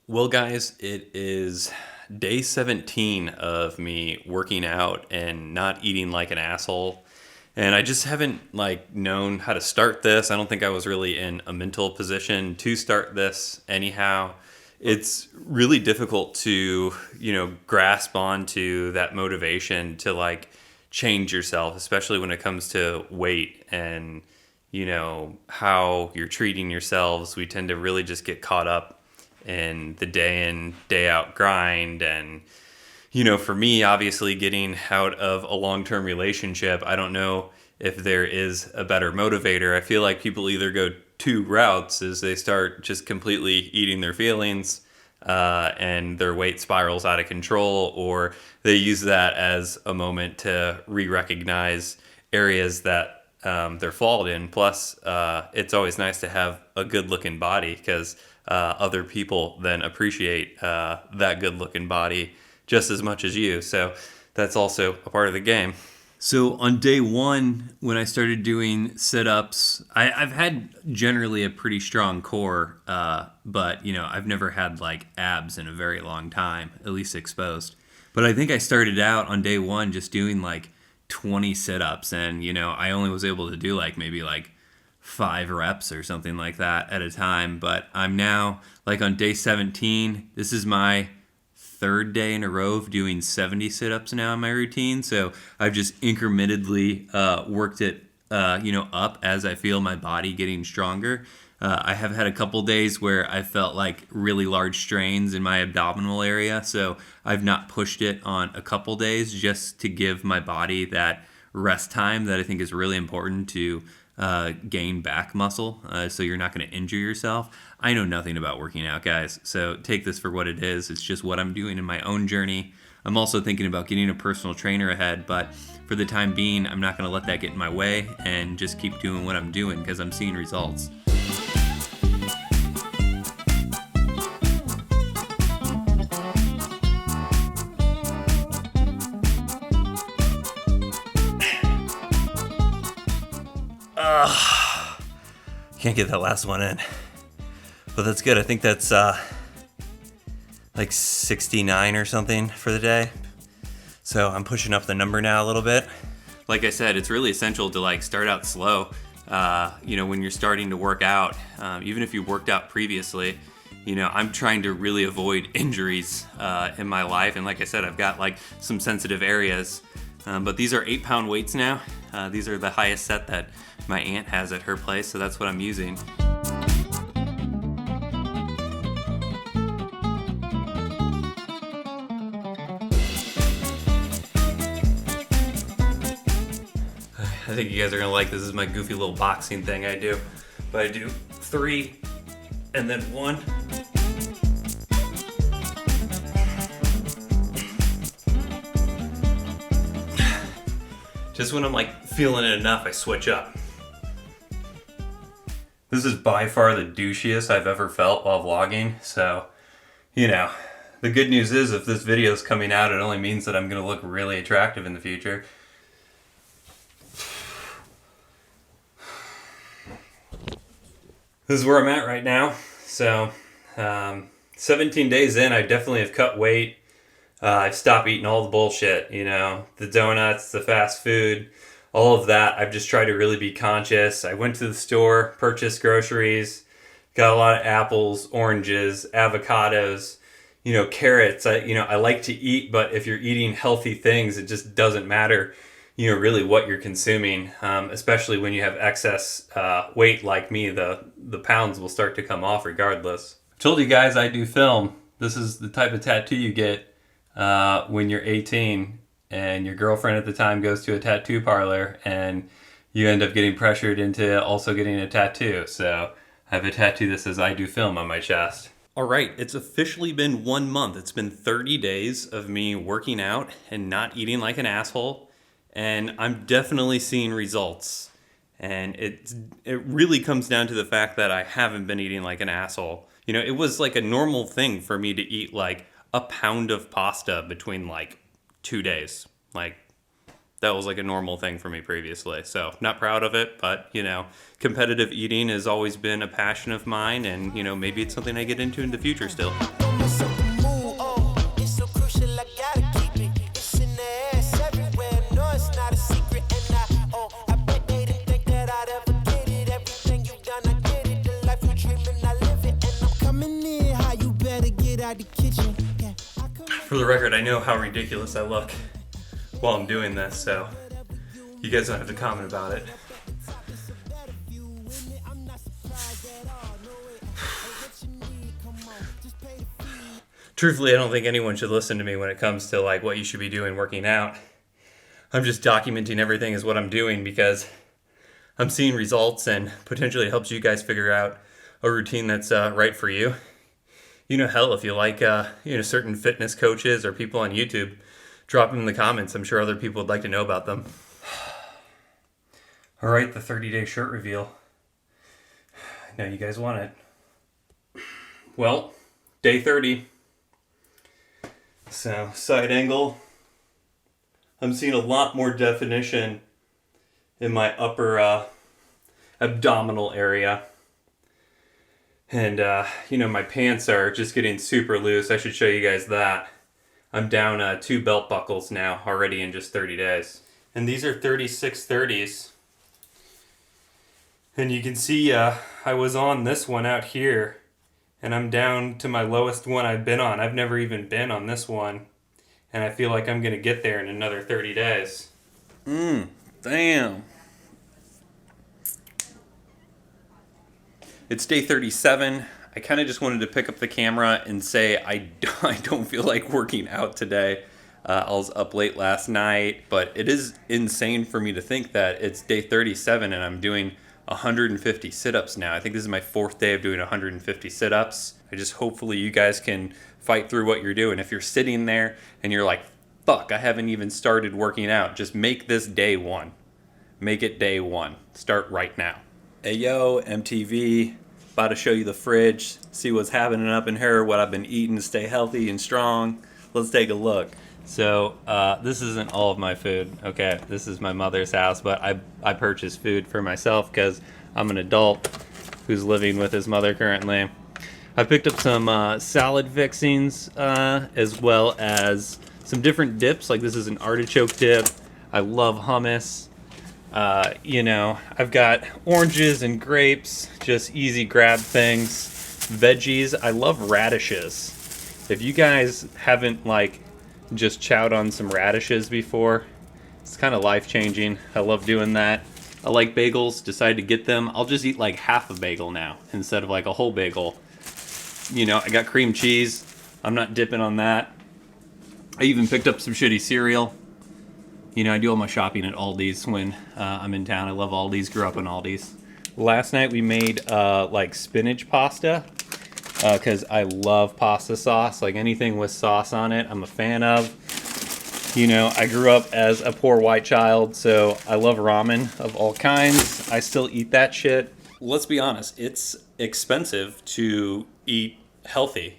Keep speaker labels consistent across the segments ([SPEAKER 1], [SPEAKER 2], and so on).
[SPEAKER 1] Well, guys, it is day 17 of me working out and not eating like an asshole. And I just haven't known how to start this. I don't think I was really in a mental position to start this anyhow. It's really difficult to, grasp onto that motivation to change yourself, especially when it comes to weight and, how you're treating yourselves. We tend to really just get caught up in the day in, day out grind. And, for me, obviously getting out of a long-term relationship, I don't know if there is a better motivator. I feel like people either go two routes as they start just completely eating their feelings and their weight spirals out of control, or they use that as a moment to re-recognize areas that they're flawed in. Plus, it's always nice to have a good-looking body because other people then appreciate that good-looking body just as much as you. So that's also a part of the game. So on day one, when I started doing sit-ups, I've had generally a pretty strong core, but I've never had abs in a very long time, at least exposed. But I think I started out on day one just doing 20 sit-ups, and I only was able to do maybe 5 reps or something like that at a time. But I'm now on day 17. This is my third day in a row of doing 70 sit-ups now in my routine. So I've just incrementally worked it, up as I feel my body getting stronger. I have had a couple days where I felt really large strains in my abdominal area. So I've not pushed it on a couple days just to give my body that rest time that I think is really important to gain back muscle, so you're not going to injure yourself. I know nothing about working out, guys, so take this for what it is. It's just what I'm doing in my own journey. I'm also thinking about getting a personal trainer ahead, but for the time being, I'm not going to let that get in my way and just keep doing what I'm doing because I'm seeing results. Can't get that last one in, but that's good. I think that's 69 or something for the day. So I'm pushing up the number now a little bit. Like I said, it's really essential to start out slow. When you're starting to work out, even if you worked out previously, I'm trying to really avoid injuries in my life. And like I said, I've got some sensitive areas, but these are 8-pound weights now. These are the highest set that my aunt has at her place, so that's what I'm using. I think you guys are gonna like this. This is my goofy little boxing thing I do. But I do 3 and then 1. Just when I'm feeling it enough, I switch up. This is by far the douchiest I've ever felt while vlogging. So, the good news is if this video is coming out, it only means that I'm going to look really attractive in the future. This is where I'm at right now. So, 17 days in, I definitely have cut weight. I've stopped eating all the bullshit, the donuts, the fast food, all of that. I've just tried to really be conscious. I went to the store, purchased groceries, got a lot of apples, oranges, avocados, carrots. I like to eat, but if you're eating healthy things, it just doesn't matter, really what you're consuming, especially when you have excess weight like me. The pounds will start to come off regardless. I told you guys I do film. This is the type of tattoo you get when you're 18 and your girlfriend at the time goes to a tattoo parlor and you end up getting pressured into also getting a tattoo. So I have a tattoo that says I do film on my chest. All right, it's officially been 1 month. It's been 30 days of me working out and not eating like an asshole, and I'm definitely seeing results. And it really comes down to the fact that I haven't been eating like an asshole. It was a normal thing for me to eat a pound of pasta between 2 days. That was a normal thing for me previously. So not proud of it, but competitive eating has always been a passion of mine, and maybe it's something I get into in the future still.
[SPEAKER 2] out the kitchen. Yeah,
[SPEAKER 1] For the record, I know how ridiculous I look while I'm doing this, so you guys don't have to comment about it. Truthfully, I don't think anyone should listen to me when it comes to like what you should be doing working out. I'm just documenting everything as what I'm doing because I'm seeing results and potentially helps you guys figure out a routine that's right for you. Hell, if you like certain fitness coaches or people on YouTube, drop them in the comments. I'm sure other people would like to know about them. All right, the 30-day shirt reveal. I know you guys want it. Well, day 30. So, side angle. I'm seeing a lot more definition in my upper abdominal area. And, my pants are just getting super loose. I should show you guys that. I'm down 2 belt buckles now already in just 30 days. And these are 3630s. And you can see I was on this one out here. And I'm down to my lowest one I've been on. I've never even been on this one. And I feel like I'm going to get there in another 30 days. Damn. It's day 37. I kind of just wanted to pick up the camera and say I don't feel like working out today. I was up late last night, but it is insane for me to think that it's day 37 and I'm doing 150 sit-ups now. I think this is my 4th day of doing 150 sit-ups. Hopefully you guys can fight through what you're doing. If you're sitting there and you're like, fuck, I haven't even started working out, just make this day 1. Make it day 1. Start right now. Hey yo, MTV, about to show you the fridge, see what's happening up in here, what I've been eating to stay healthy and strong. Let's take a look. So this isn't all of my food. Okay, this is my mother's house, but I purchased food for myself because I'm an adult who's living with his mother currently. I picked up some salad fixings as well as some different dips. Like this is an artichoke dip. I love hummus. I've got oranges and grapes, just easy grab things. Veggies, I love radishes. If you guys haven't just chowed on some radishes before, it's kind of life-changing. I love doing that. I like bagels, decided to get them. I'll just eat like half a bagel now instead of like a whole bagel. I got cream cheese. I'm not dipping on that. I even picked up some shitty cereal. I do all my shopping at Aldi's when I'm in town. I love Aldi's, grew up in Aldi's. Last night we made spinach pasta because I love pasta sauce. Like anything with sauce on it, I'm a fan of. I grew up as a poor white child, so I love ramen of all kinds. I still eat that shit. Let's be honest, it's expensive to eat healthy.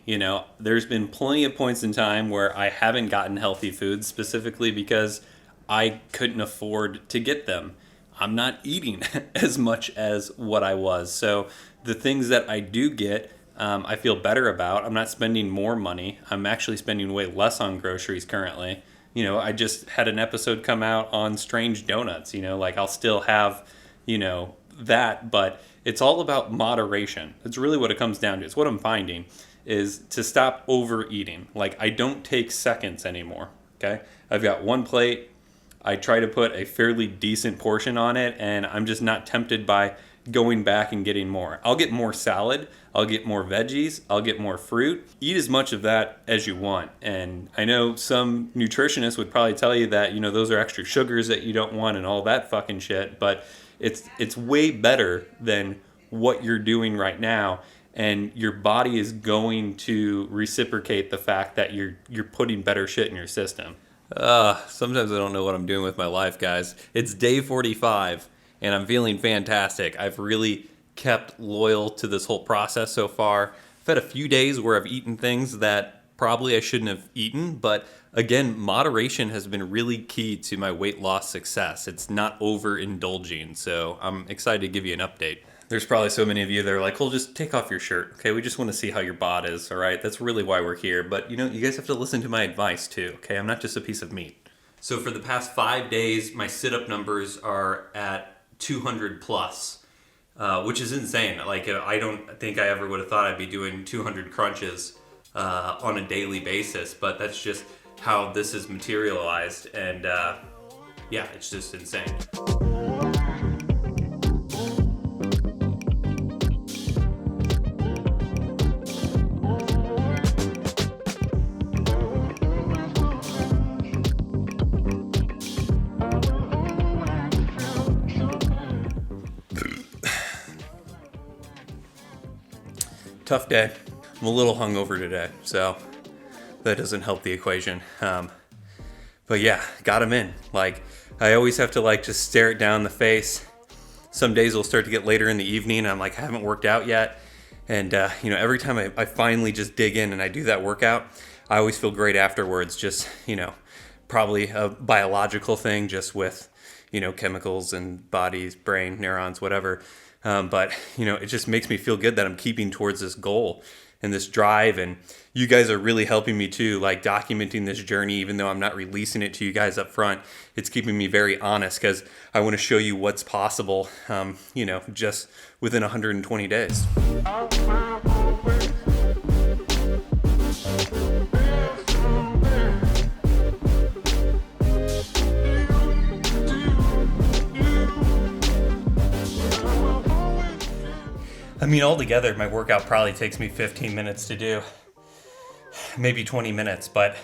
[SPEAKER 1] There's been plenty of points in time where I haven't gotten healthy foods specifically because I couldn't afford to get them. I'm not eating as much as what I was. So the things that I do get, I feel better about. I'm not spending more money. I'm actually spending way less on groceries currently. I just had an episode come out on strange donuts. I'll still have, that, but it's all about moderation. It's really what it comes down to. It's what I'm finding is to stop overeating. I don't take seconds anymore. Okay. I've got one plate. I try to put a fairly decent portion on it, and I'm just not tempted by going back and getting more. I'll get more salad, I'll get more veggies, I'll get more fruit. Eat as much of that as you want. And I know some nutritionists would probably tell you that, those are extra sugars that you don't want and all that fucking shit, but it's way better than what you're doing right now, and your body is going to reciprocate the fact that you're putting better shit in your system. Sometimes I don't know what I'm doing with my life, guys. It's day 45, and I'm feeling fantastic. I've really kept loyal to this whole process so far. I've had a few days where I've eaten things that probably I shouldn't have eaten, but again, moderation has been really key to my weight loss success. It's not overindulging, so I'm excited to give you an update. There's probably so many of you that are like, well, just take off your shirt, okay? We just want to see how your bod is, all right? That's really why we're here. But, you guys have to listen to my advice, too, okay? I'm not just a piece of meat. So for the past 5 days, my sit-up numbers are at 200 plus, which is insane. I don't think I ever would have thought I'd be doing 200 crunches on a daily basis, but that's just how this is materialized. And yeah, it's just insane. Tough day. I'm a little hungover today, so that doesn't help the equation. But yeah, got him in. Like, I always have to like just stare it down the face. Some days it'll start to get later in the evening and I'm like, I haven't worked out yet. And every time I finally just dig in and I do that workout, I always feel great afterwards. Just, probably a biological thing, just with, chemicals and bodies, brain, neurons, whatever. But it just makes me feel good that I'm keeping towards this goal and this drive. And you guys are really helping me too, like documenting this journey, even though I'm not releasing it to you guys up front. It's keeping me very honest because I want to show you what's possible, just within 120 days. I mean, altogether, my workout probably takes me 15 minutes to do, maybe 20 minutes, but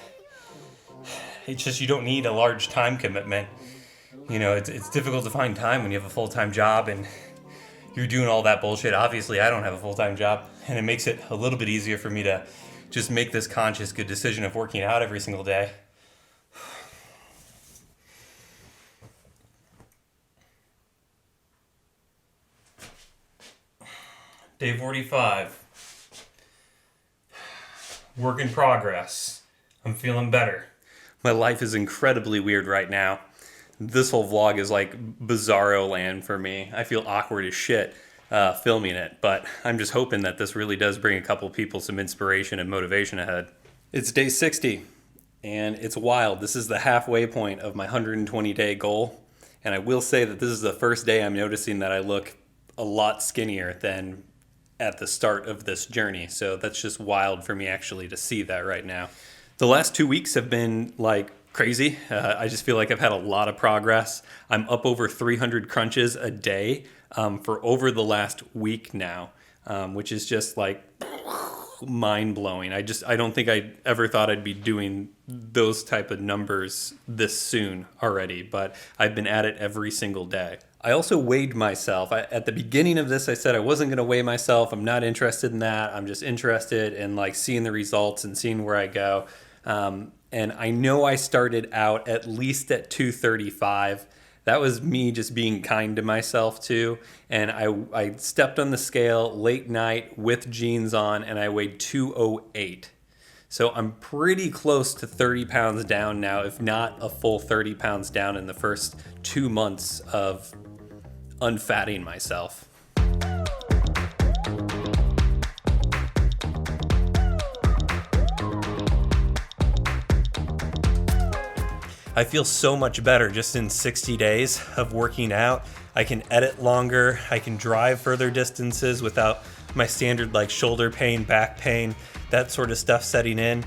[SPEAKER 1] it's just, you don't need a large time commitment. It's difficult to find time when you have a full-time job and you're doing all that bullshit. Obviously, I don't have a full-time job, and it makes it a little bit easier for me to just make this conscious, good decision of working out every single day. Day 45. Work in progress. I'm feeling better. My life is incredibly weird right now. This whole vlog is like bizarro land for me. I feel awkward as shit filming it, but I'm just hoping that this really does bring a couple people some inspiration and motivation ahead. It's day 60, and it's wild. This is the halfway point of my 120-day goal, and I will say that this is the first day I'm noticing that I look a lot skinnier than at the start of this journey. So that's just wild for me actually to see that right now. The last 2 weeks have been like crazy. I just feel like I've had a lot of progress. I'm up over 300 crunches a day for over the last week now, which is just like mind-blowing. I don't think I ever thought I'd be doing those type of numbers this soon already, but I've been at it every single day. I also weighed myself. At the beginning of this, I said I wasn't going to weigh myself. I'm not interested in that. I'm just interested in like seeing the results and seeing where I go. And I know I started out at least at 235. That was me just being kind to myself too. And I stepped on the scale late night with jeans on and I weighed 208. So I'm pretty close to 30 pounds down now, if not a full 30 pounds down in the first 2 months of unfatting myself. I feel so much better just in 60 days of working out. I can edit longer. I can drive further distances without my standard like shoulder pain, back pain, that sort of stuff setting in.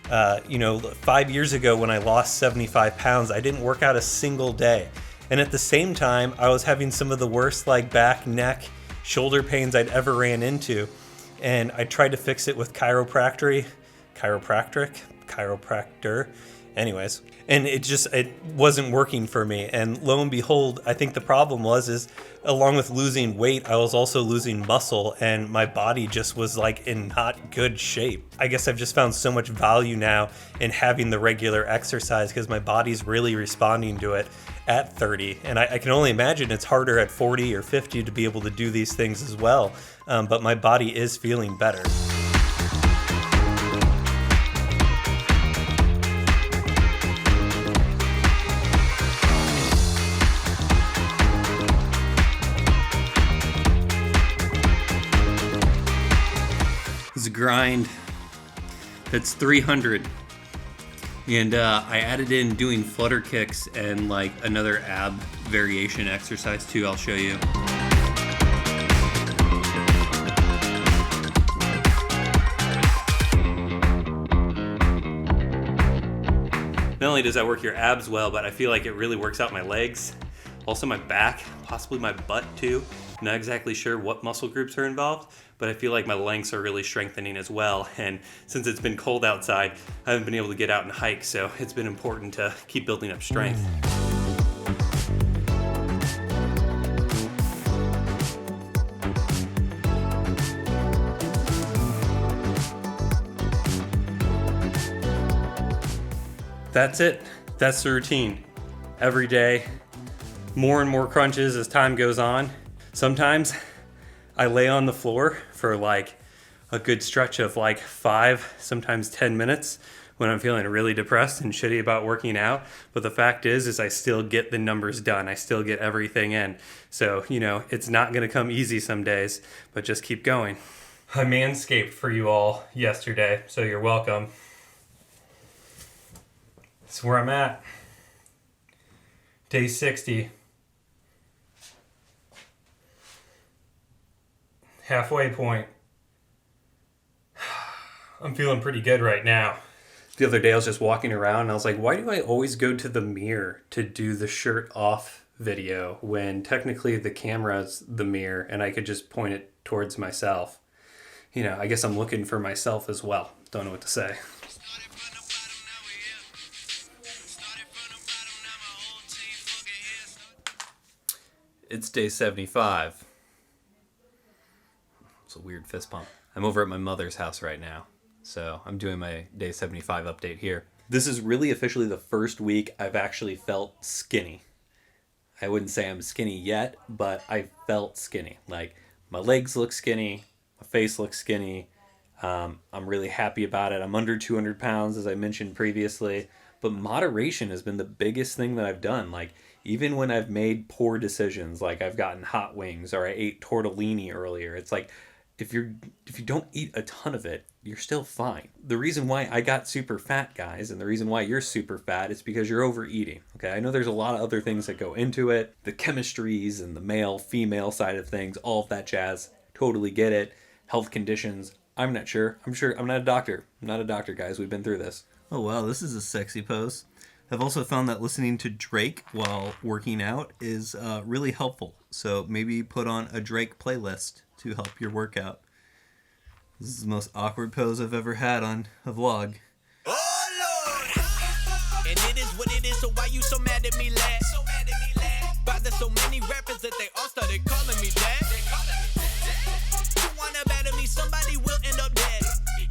[SPEAKER 1] 5 years ago when I lost 75 pounds, I didn't work out a single day. And at the same time, I was having some of the worst like back, neck, shoulder pains I'd ever ran into. And I tried to fix it with chiropractor. Anyways, and it wasn't working for me. And lo and behold, I think the problem is along with losing weight, I was also losing muscle and my body just was like in not good shape. I guess I've just found so much value now in having the regular exercise because my body's really responding to it at 30. And I can only imagine it's harder at 40 or 50 to be able to do these things as well. But my body is feeling better. Grind that's 300 and I added in doing flutter kicks and like another ab variation exercise too. I'll show you. Not only does that work your abs well, but I feel like it really works out my legs. Also my back, possibly my butt too. I'm not exactly sure what muscle groups are involved, but I feel like my legs are really strengthening as well. And since it's been cold outside, I haven't been able to get out and hike, so it's been important to keep building up strength. That's it. That's the routine. Every day, more and more crunches as time goes on. Sometimes I lay on the floor for like a good stretch of like 5, sometimes 10 minutes when I'm feeling really depressed and shitty about working out. But the fact is I still get the numbers done. I still get everything in. So, it's not going to come easy some days, but just keep going. I manscaped for you all yesterday, so you're welcome. That's where I'm at. Day 60. Halfway point. I'm feeling pretty good right now. The other day I was just walking around and I was like, why do I always go to the mirror to do the shirt off video when technically the camera's the mirror and I could just point it towards myself? I guess I'm looking for myself as well. Don't know what to say. It's day 75. It's a weird fist pump. I'm over at my mother's house right now, so I'm doing my day 75 update here. This is really officially the first week I've actually felt skinny. I wouldn't say I'm skinny yet, but I felt skinny. Like, my legs look skinny, my face looks skinny. I'm really happy about it. I'm under 200 pounds, as I mentioned previously, but moderation has been the biggest thing that I've done. Like, even when I've made poor decisions, like I've gotten hot wings or I ate tortellini earlier, it's like, if you don't eat a ton of it, you're still fine. The reason why I got super fat, guys, and the reason why you're super fat is because you're overeating, okay? I know there's a lot of other things that go into it, the chemistries and the male-female side of things, all of that jazz, totally get it. Health conditions, I'm not sure. I'm not a doctor. I'm not a doctor, guys. We've been through this. Oh, wow, this is a sexy pose. I've also found that listening to Drake while working out is really helpful. So maybe put on a Drake playlist to help your workout. This is the most awkward pose I've ever had on a vlog.
[SPEAKER 2] Oh Lord! And it is what it is, so why you so mad at me, lad? But there's so many rappers that they all started calling me dad. You wanna battle me, somebody will end up dead.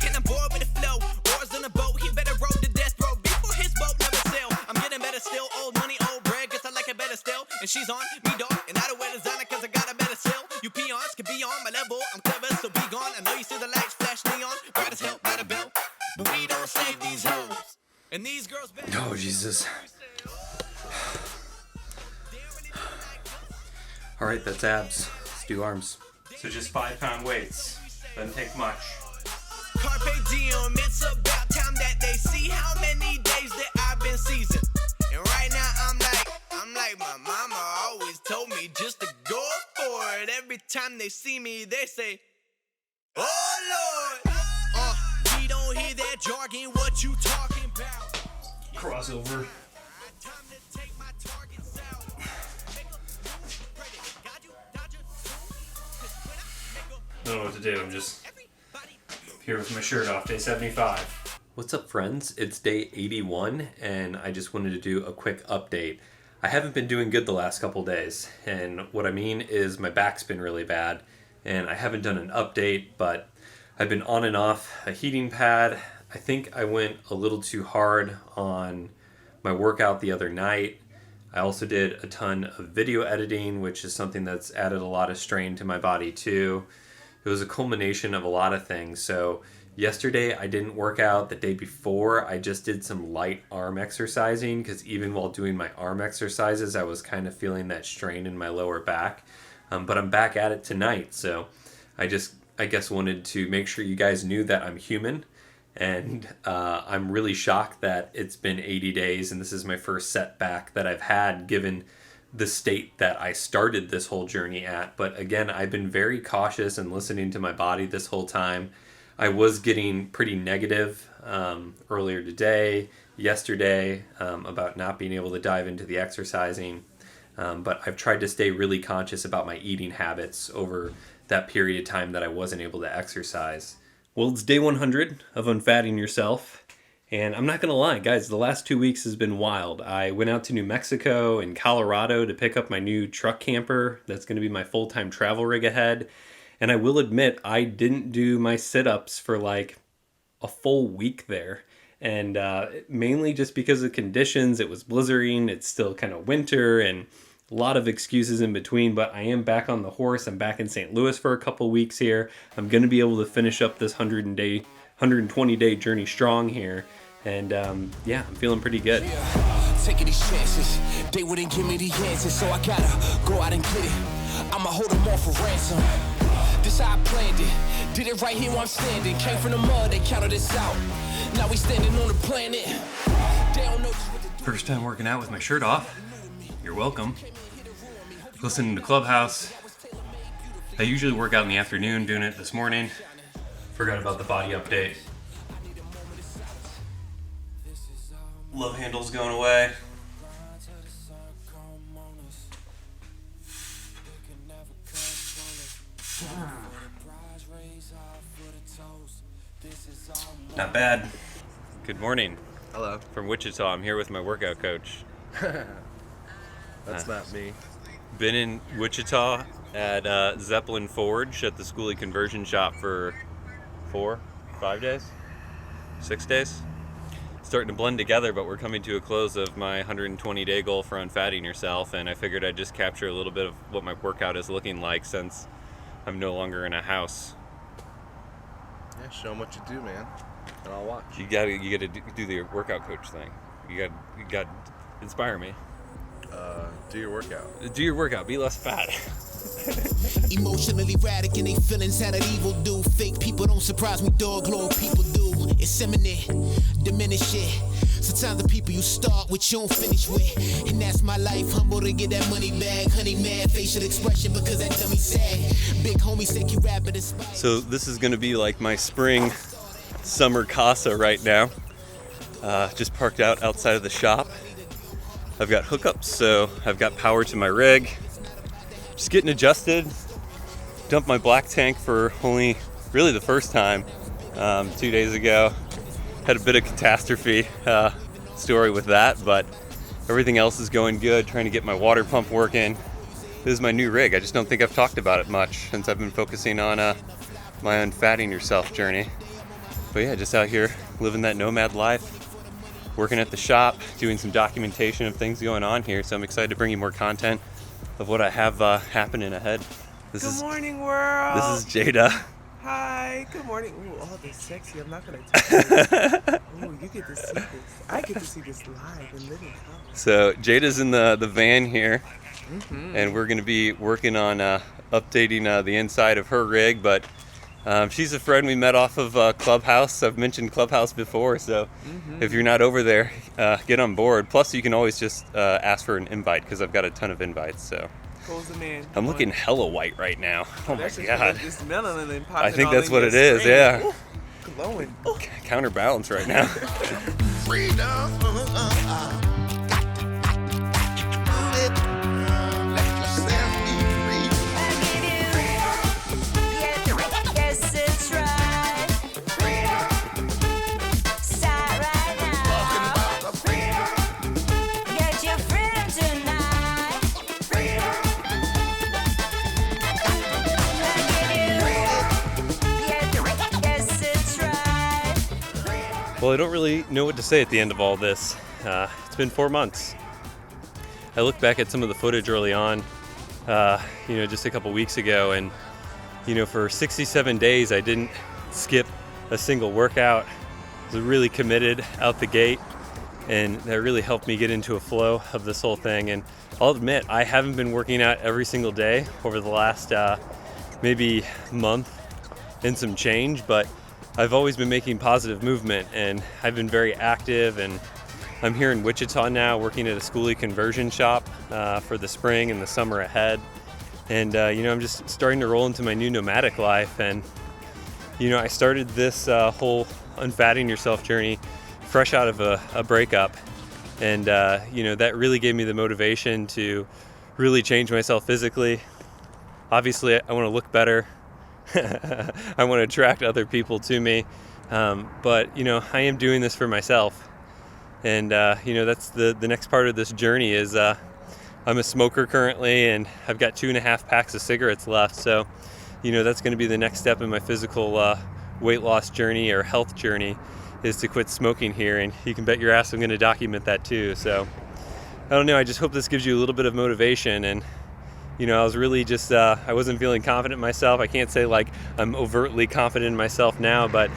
[SPEAKER 2] And I'm bored with the flow, oars in a boat, he better roll to death, bro. Before his boat never sail. I'm getting better still, old money, old bread, guess I like it better still. And she's on me, dog, and I don't wear designer cause I got a better still. You peons can be on my level, I'm clever, so be gone. I know you see the lights flash neon, bright as hell, light a bell. But we don't save these hoes. And these girls back.
[SPEAKER 1] Oh, Jesus. All right, that's abs. Let's do arms. So just 5-pound weights. Doesn't take much.
[SPEAKER 2] Carpe diem, it's about time that they see how many days that I've been seasoned. And right now I'm like my mama always told me just to go for it. Every time they see me, they say, oh Lord. We don't hear that jargon, what you talking about?
[SPEAKER 1] Crossover. I don't know what to do. I'm just here with my shirt off, day 75. What's up, friends? It's day 81, and I just wanted to do a quick update. I haven't been doing good the last couple days, and what I mean is my back's been really bad, and I haven't done an update, but I've been on and off a heating pad. I think I went a little too hard on my workout the other night. I also did a ton of video editing, which is something that's added a lot of strain to my body too. It was a culmination of a lot of things. So yesterday I didn't work out. The day before I just did some light arm exercising because even while doing my arm exercises, I was kind of feeling that strain in my lower back. But I'm back at it tonight. So I guess wanted to make sure you guys knew that I'm human. And I'm really shocked that it's been 80 days and this is my first setback that I've had given the state that I started this whole journey at. But again, I've been very cautious and listening to my body this whole time. I was getting pretty negative earlier today yesterday about not being able to dive into the exercising. But I've tried to stay really conscious about my eating habits over that period of time that I wasn't able to exercise. Well, it's day 100 of UnFatting Yourself. And I'm not going to lie, guys, the last 2 weeks has been wild. I went out to New Mexico and Colorado to pick up my new truck camper. That's going to be my full-time travel rig ahead. And I will admit, I didn't do my sit-ups for like a full week there. And mainly just because of conditions. It was blizzarding, it's still kind of winter, and a lot of excuses in between, but I am back on the horse. I'm back in St. Louis for a couple weeks here. I'm going to be able to finish up this 120-day journey strong here. And yeah, I'm feeling pretty good.
[SPEAKER 2] Taking these chances, they wouldn't give me the answers, so I gotta go out and get it. I'ma hold them all for ransom. This how I planned it. Did it right here where I'm standing. Came from the mud, they counted us out. Now we standing on the planet. They don't know just what to do.
[SPEAKER 1] First time working out with my shirt off. You're welcome. Listening to Clubhouse. I usually work out in the afternoon, doing it this morning. Forgot about the body update. Love handle's going away. Not bad. Good morning.
[SPEAKER 3] Hello.
[SPEAKER 1] From Wichita. I'm here with my workout coach.
[SPEAKER 3] That's not me.
[SPEAKER 1] Been in Wichita at Zeppelin Forge at the Schoolie Conversion Shop for 5 days? 6 days? Starting to blend together, but we're coming to a close of my 120-day goal for UnFatting Yourself, and I figured I'd just capture a little bit of what my workout is looking like since I'm no longer in a house.
[SPEAKER 3] Yeah, show them what you do, man, and I'll watch.
[SPEAKER 1] You gotta do the workout coach thing. You gotta inspire me.
[SPEAKER 3] Do your workout.
[SPEAKER 1] Do your workout. Be less fat.
[SPEAKER 2] Emotionally erratic and they feelings had an evil do. Fake people don't surprise me, dog. Loyal people do. It's imminent, diminish it. Sometimes the people you start with you don't finish with. And that's my life, humble to get that money back. Honey mad, facial expression because that dummy sad. Big homie said you rap it inspired.
[SPEAKER 1] So this is gonna be like my spring summer casa right now. Just parked outside of the shop. I've got hookups, so I've got power to my rig. Just getting adjusted. Dumped my black tank for only really the first time 2 days ago. Had a bit of catastrophe story with that, but everything else is going good. Trying to get my water pump working. This is my new rig. I just don't think I've talked about it much since I've been focusing on my UnFatting Yourself journey. But yeah, just out here living that nomad life. Working at the shop, doing some documentation of things going on here, so I'm excited to bring you more content of what I have happening ahead.
[SPEAKER 4] Good morning, world.
[SPEAKER 1] This is Jada.
[SPEAKER 4] Hi. Good morning. Ooh, all this sexy. I'm not gonna tell you. Ooh, you get to see this. I get to see this live and living color.
[SPEAKER 1] So Jada's in the van here, and we're going to be working on updating the inside of her rig. But she's a friend we met off of Clubhouse. I've mentioned Clubhouse before, so if you're not over there, get on board. Plus, you can always just ask for an invite because I've got a ton of invites. So
[SPEAKER 4] Cole's the man.
[SPEAKER 1] I'm looking hella white right now. Oh my
[SPEAKER 4] That's just
[SPEAKER 1] god!
[SPEAKER 4] This melanin
[SPEAKER 1] I think that's what it is. Yeah.
[SPEAKER 4] Ooh, glowing.
[SPEAKER 1] Counterbalance right now.
[SPEAKER 2] Freedom. Let yourself be free.
[SPEAKER 5] Yes, it's right. Start right now. Get your freedom tonight. Yes, it's right.
[SPEAKER 1] Well, I don't really know what to say at the end of all this. It's been 4 months. I look back at some of the footage early on, just a couple weeks ago, and for 67 days I didn't skip a single workout. I was really committed out the gate, and that really helped me get into a flow of this whole thing. And I'll admit, I haven't been working out every single day over the last maybe month and some change, but I've always been making positive movement, and I've been very active. And I'm here in Wichita now, working at a Schoolie Conversion Shop for the spring and the summer ahead. And I'm just starting to roll into my new nomadic life. And I started this whole UnFatting Yourself journey fresh out of a breakup. And, that really gave me the motivation to really change myself physically. Obviously, I want to look better. I want to attract other people to me. But I am doing this for myself. And, that's the next part of this journey is I'm a smoker currently, and I've got 2.5 packs of cigarettes left. So, that's going to be the next step in my physical weight loss journey or health journey, is to quit smoking here. And you can bet your ass I'm going to document that too. So I don't know. I just hope this gives you a little bit of motivation. And, I was really just, I wasn't feeling confident in myself. I can't say like I'm overtly confident in myself now, but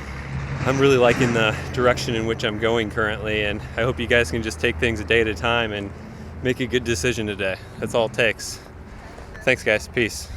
[SPEAKER 1] I'm really liking the direction in which I'm going currently. And I hope you guys can just take things a day at a time and make a good decision today. That's all it takes. Thanks, guys. Peace.